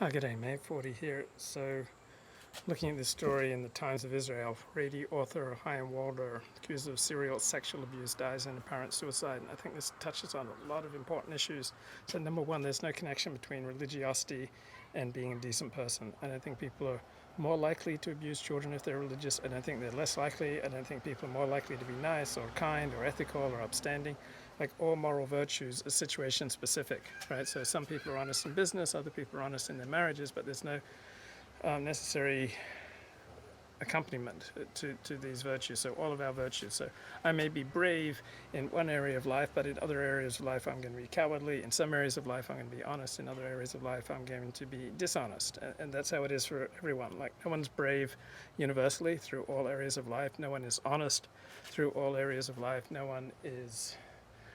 Hi, g'day mate, 40 here. So, looking at this story in the Times of Israel, Haredi author Chaim Walder, accused of serial sexual abuse, dies in apparent suicide. And I think this touches on a lot of important issues. So, number one, there's no connection between religiosity and being a decent person. I don't think people are more likely to abuse children if they're religious. I don't think they're less likely. I don't think people are more likely to be nice or kind or ethical or upstanding. Like all moral virtues are situation specific, right? So some people are honest in business, other people are honest in their marriages, but there's no necessary accompaniment to these virtues. So all of our virtues. So I may be brave in one area of life, but in other areas of life I'm going to be cowardly. In some areas of life I'm going to be honest. In other areas of life I'm going to be dishonest. And that's how it is for everyone. Like no one's brave universally through all areas of life. No one is honest through all areas of life. No one is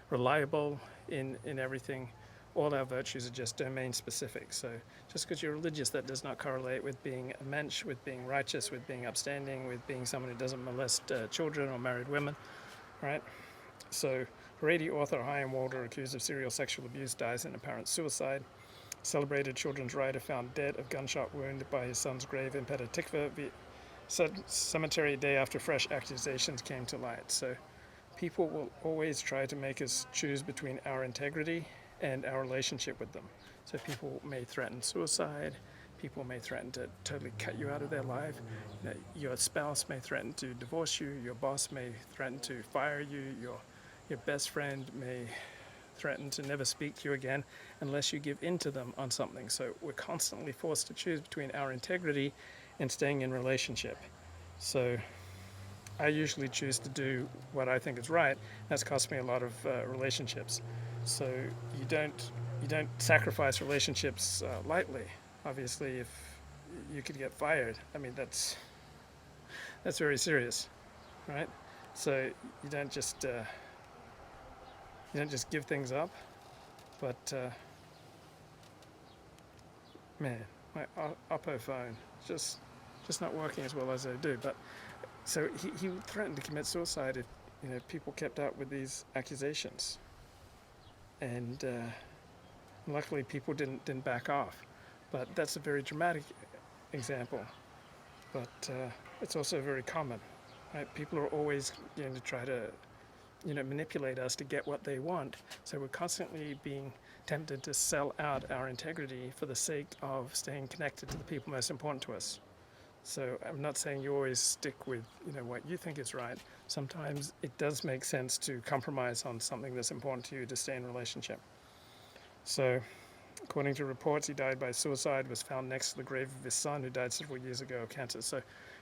reliable in everything. All our virtues are just domain specific. So just because you're religious, that does not correlate with being a mensch, with being righteous, with being upstanding, with being someone who doesn't molest children or married women, right? So Haredi author Chaim Walder, accused of serial sexual abuse, dies in apparent suicide. Celebrated children's writer found dead of gunshot wound by his son's grave in Petah Tikva cemetery a day after fresh accusations came to light. So people will always try to make us choose between our integrity and our relationship with them. So people may threaten suicide, people may threaten to totally cut you out of their life, your spouse may threaten to divorce you, your boss may threaten to fire you, your best friend may threaten to never speak to you again unless you give in to them on something. So we're constantly forced to choose between our integrity and staying in relationship. So I usually choose to do what I think is right. That's cost me a lot of relationships. So you don't sacrifice relationships lightly. Obviously, if you could get fired, I mean that's very serious, right? So you don't just give things up. But man, my Oppo phone just not working as well as I do. But so he threatened to commit suicide if people kept up with these accusations. And luckily people didn't back off. But that's a very dramatic example. But it's also very common. Right? People are always going to try to manipulate us to get what they want. So we're constantly being tempted to sell out our integrity for the sake of staying connected to the people most important to us. So I'm not saying you always stick with what you think is right. Sometimes it does make sense to compromise on something that's important to you to stay in a relationship. So according to reports, he died by suicide, was found next to the grave of his son who died several years ago of cancer. So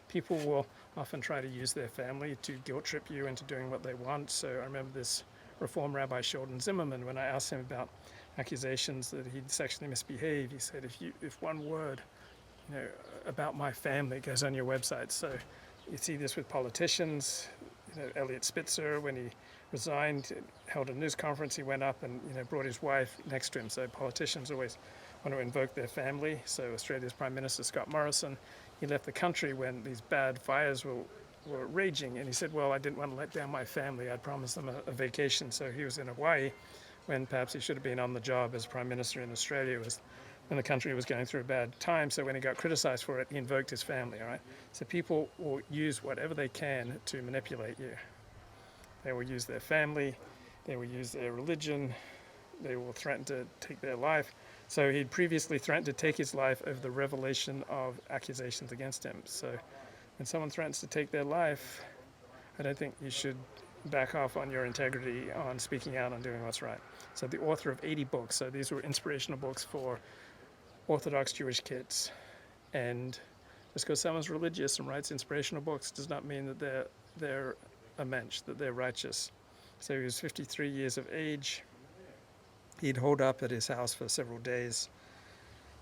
people will often try to use their family to guilt trip you into doing what they want. So I remember this Reform Rabbi Sheldon Zimmerman, when I asked him about accusations that he'd sexually misbehaved, he said, if one word about my family goes on your website. So you see this with politicians. Elliot Spitzer, when he resigned, held a news conference, he went up and brought his wife next to him. So politicians always want to invoke their family. So Australia's Prime Minister Scott Morrison, he left the country when these bad fires were raging, and he said, well, I didn't want to let down my family. I'd promised them a vacation. So he was in Hawaii when perhaps he should have been on the job as Prime Minister in Australia. When the country was going through a bad time, so when he got criticized for it, he invoked his family, all right? So people will use whatever they can to manipulate you. They will use their family, they will use their religion, they will threaten to take their life. So he'd previously threatened to take his life over the revelation of accusations against him. So when someone threatens to take their life, I don't think you should back off on your integrity, on speaking out, on doing what's right. So the author of 80 books, so these were inspirational books for Orthodox Jewish kids. And just because someone's religious and writes inspirational books does not mean that they're a mensch, that they're righteous. So he was 53 years of age. He'd holed up at his house for several days.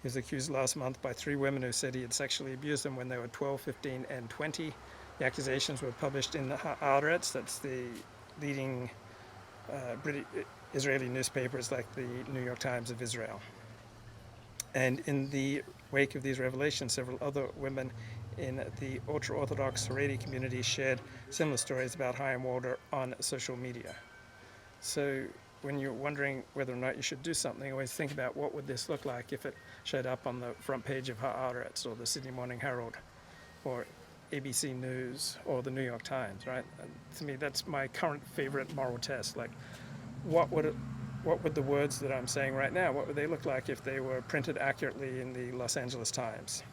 He was accused last month by 3 women who said he had sexually abused them when they were 12, 15, and 20. The accusations were published in the Haaretz, that's the leading British Israeli newspapers like the New York Times of Israel. And in the wake of these revelations, several other women in the ultra-Orthodox Haredi community shared similar stories about Chaim Walder on social media. So when you're wondering whether or not you should do something, always think about what would this look like if it showed up on the front page of Haaretz or the Sydney Morning Herald or ABC News or the New York Times, right? And to me, that's my current favorite moral test. Like, what would the words that I'm saying right now, what would they look like if they were printed accurately in the Los Angeles Times?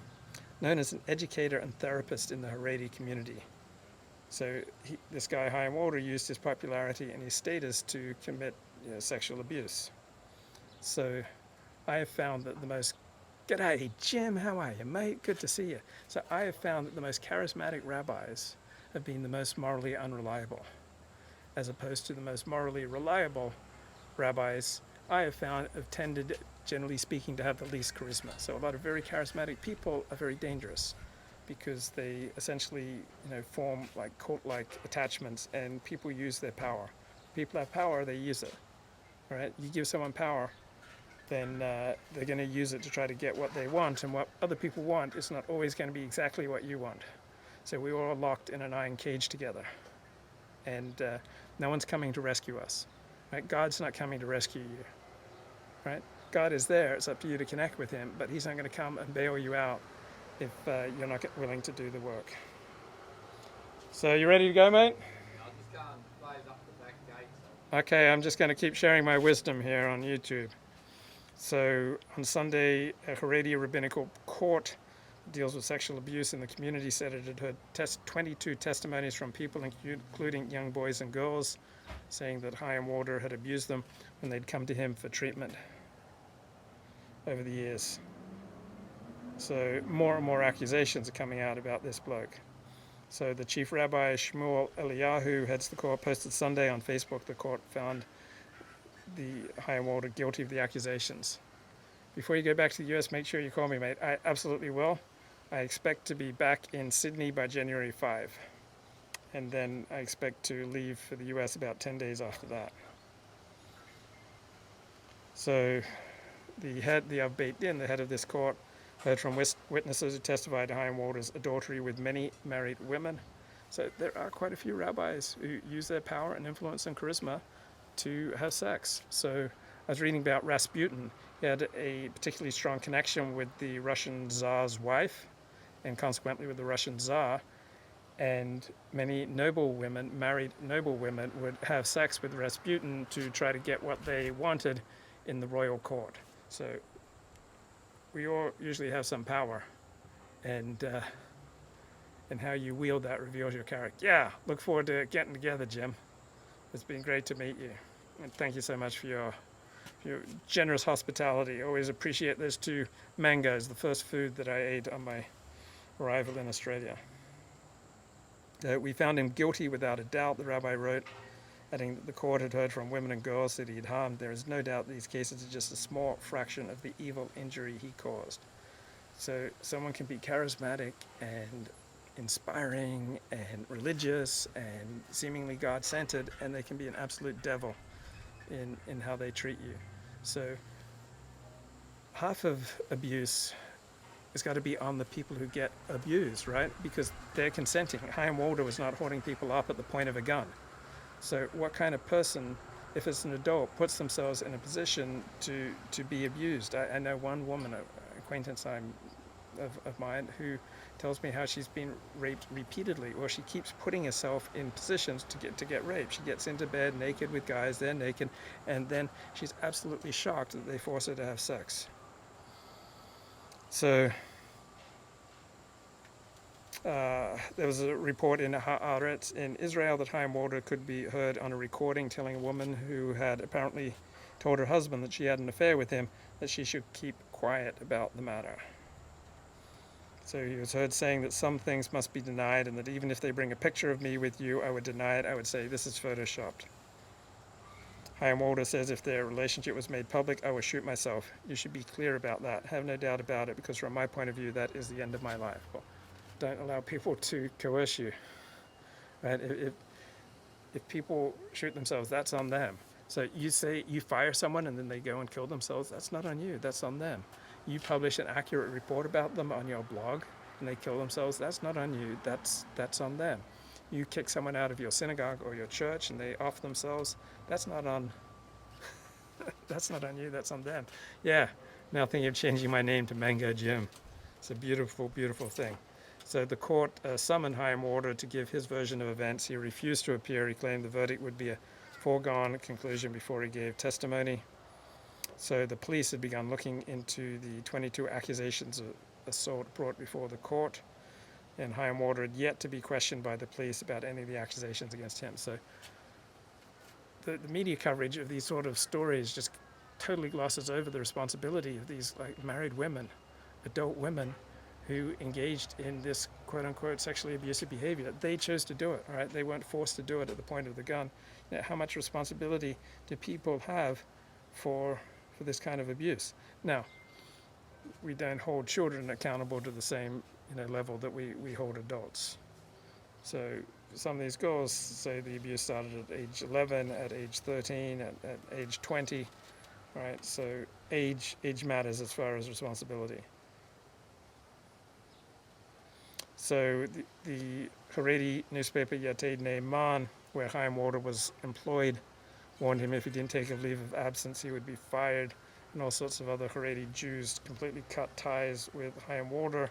Known as an educator and therapist in the Haredi community. So this guy, Chaim Walder, used his popularity and his status to commit sexual abuse. So I have found that the most, g'day Jim, how are you, mate? Good to see you. So I have found that the most charismatic rabbis have been the most morally unreliable, as opposed to the most morally reliable rabbis I have found have tended, generally speaking, to have the least charisma. So a lot of very charismatic people are very dangerous because they essentially, form like cult-like attachments, and people use their power. People have power, they use it. All right, you give someone power, then they're going to use it to try to get what they want, and what other people want is not always going to be exactly what you want. So we're all locked in an iron cage together, and no one's coming to rescue us. Right? God's not coming to rescue you. Right? God is there. It's up to you to connect with Him, but He's not going to come and bail you out if you're not willing to do the work. So you ready to go, mate? I'll just go and close up the back gate. Okay, I'm just going to keep sharing my wisdom here on YouTube. So on Sunday, a Haredi rabbinical court deals with sexual abuse in the community said it had heard 22 testimonies from people, including young boys and girls, saying that Chaim Walder had abused them when they'd come to him for treatment over the years. So more and more accusations are coming out about this bloke. So the chief rabbi, Shmuel Eliyahu, heads the court, posted Sunday on Facebook the court found the Chaim Walder guilty of the accusations. Before you go back to the US, make sure you call me, mate. I absolutely will. I expect to be back in Sydney by January 5. And then I expect to leave for the US about 10 days after that. So the Av Beit Din, the head of this court, heard from witnesses who testified to Chaim Walder's adultery with many married women. So there are quite a few rabbis who use their power and influence and charisma to have sex. So I was reading about Rasputin. He had a particularly strong connection with the Russian Tsar's wife, and consequently with the Russian Tsar. And many noble women, married noble women, would have sex with Rasputin to try to get what they wanted in the royal court. So we all usually have some power, and how you wield that reveals your character. Yeah, look forward to getting together, Jim. It's been great to meet you, and thank you so much for your generous hospitality. Always appreciate those 2 mangoes, the first food that I ate on my arrival in Australia. We found him guilty without a doubt, the rabbi wrote, adding that the court had heard from women and girls that he had harmed. There is no doubt these cases are just a small fraction of the evil injury he caused. So someone can be charismatic and inspiring and religious and seemingly God-centered, and they can be an absolute devil in how they treat you. So half of abuse has got to be on the people who get abused, right? Because they're consenting. Chaim Walder was not holding people up at the point of a gun. So what kind of person, if it's an adult, puts themselves in a position to be abused? I know one woman, an acquaintance of mine, who tells me how she's been raped repeatedly, or she keeps putting herself in positions to get raped. She gets into bed naked with guys, they're naked, and then she's absolutely shocked that they force her to have sex. So there was a report in Haaretz in Israel that Chaim Walder could be heard on a recording telling a woman who had apparently told her husband that she had an affair with him that she should keep quiet about the matter. So he was heard saying that some things must be denied, and that even if they bring a picture of me with you, I would deny it. I would say this is photoshopped. Chaim Walder says if their relationship was made public, I would shoot myself. You should be clear about that. Have no doubt about it, because from my point of view, that is the end of my life. Well, don't allow people to coerce you. Right? If people shoot themselves, that's on them. So you say you fire someone and then they go and kill themselves, that's not on you, that's on them. You publish an accurate report about them on your blog and they kill themselves, that's not on you, that's on them. You kick someone out of your synagogue or your church and they off themselves, that's not on That's not on you, that's on them. Yeah, now thinking of changing my name to Mango Jim. It's a beautiful, beautiful thing. So the court summoned Chaim Walder to give his version of events. He refused to appear. He claimed the verdict would be a foregone conclusion before he gave testimony. So the police had begun looking into the 22 accusations of assault brought before the court, and Chaim Walder had yet to be questioned by the police about any of the accusations against him. So the media coverage of these sort of stories just totally glosses over the responsibility of these like married women, adult women, who engaged in this quote-unquote sexually abusive behavior. They chose to do it, right? They weren't forced to do it at the point of the gun. You know, how much responsibility do people have for this kind of abuse? Now, we don't hold children accountable to the same level that we hold adults. So some of these girls say the abuse started at age 11, at age 13, at age 20, right? So age matters as far as responsibility. So the Haredi newspaper Yated Ne'eman, where Chaim Walder was employed, warned him if he didn't take a leave of absence, he would be fired. And all sorts of other Haredi Jews completely cut ties with Chaim Walder.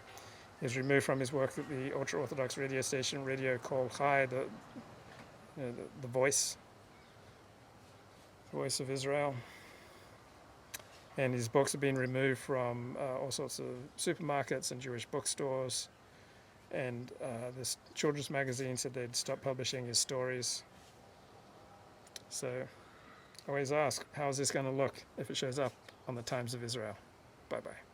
He was removed from his work at the ultra-Orthodox radio station, Radio Kol Chai, the voice of Israel. And his books have been removed from all sorts of supermarkets and Jewish bookstores. And this children's magazine said they'd stop publishing his stories. So I always ask, how is this going to look if it shows up on the Times of Israel? Bye-bye.